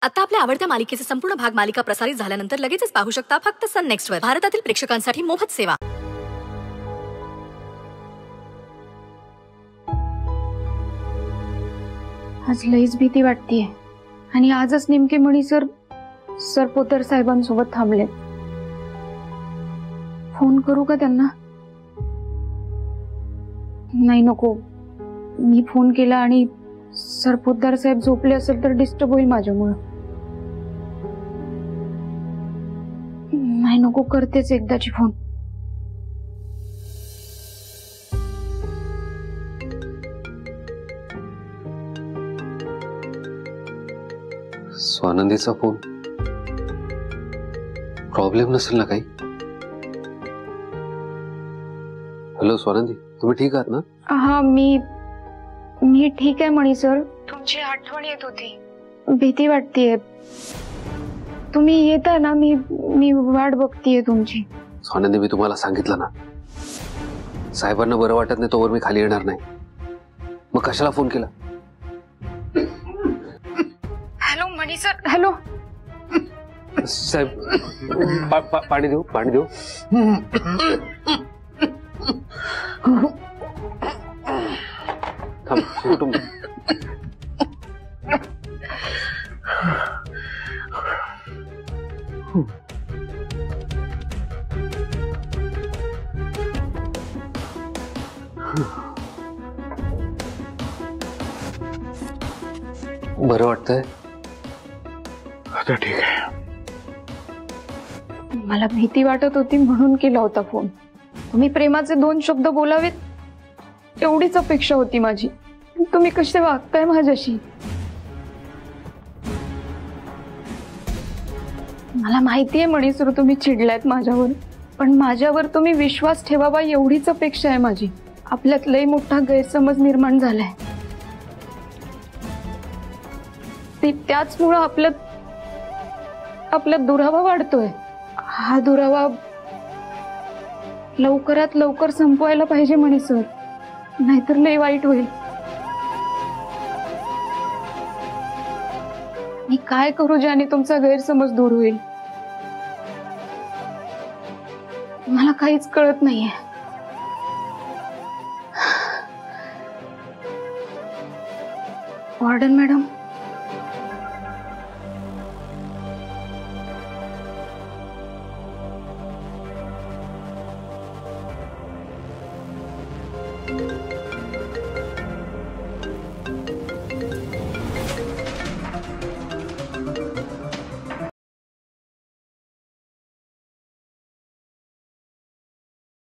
आता आपल्या आवडत्या मालिकेचे संपूर्ण भाग मालिका प्रसारित झाल्यानंतर लगेचच पाहू शकता फक्त सन नेक्स्ट वर. भारतातील प्रेक्षकांसाठी मोफत सेवा. आज लईच भीती वाटतेय आणि आजच नेमके मणी सर पोतर साहेबांसोबत थांबले. फोन करू का त्यांना? नाही नको. मी फोन केला आणि सरपोतदार साहेब झोपले असेल तर डिस्टर्ब होईल माझ्यामुळे. नाही नको, करतेच एकदाची फोन. स्वानंदीचा फोन. प्रॉब्लेम नसेल ना काही? हॅलो स्वानंदी, तुम्ही ठीक आहात ना? हा, मी ठीक आहे मणी सर. तुमची आठवण येत होती, भीती वाटतेय. तुम्ही येता ना? मी वाट बघतीये तुमची. स्वानंदी, मी तुम्हाला सांगितलं ना, साहेबांना बरं वाटत नाही तोवर मी खाली येणार नाही. मग कशाला फोन केला? हॅलो मणी सर. हॅलो साहेब, पाणी देऊ? पाणी देऊ? थांब, कुटुंब. बरं वाटतंय आता? ठीक आहे. मला भीती वाटत होती म्हणून केला होता फोन. तुम्ही प्रेमाचे 2 शब्द बोलावेत एवढीच अपेक्षा होती माझी. तुम्ही कसे वागताय माझ्याशी? मला माहितीये मणी सर, तुम्ही चिडलायत माझ्यावर, पण माझ्यावर तुम्ही विश्वास ठेवावा एवढीच अपेक्षा आहे माझी. आपल्यात लई मोठा गैरसमज निर्माण झालाय. त्याचमुळे आपल्यात दुरावा वाढतोय. हा दुरावा लवकरात लवकर संपवायला पाहिजे मणी सर, नाहीतर लई वाईट होईल. मी काय करू ज्याने तुमचा गैरसमज दूर होईल? मला काहीच कळत नाहीये. Warden madam,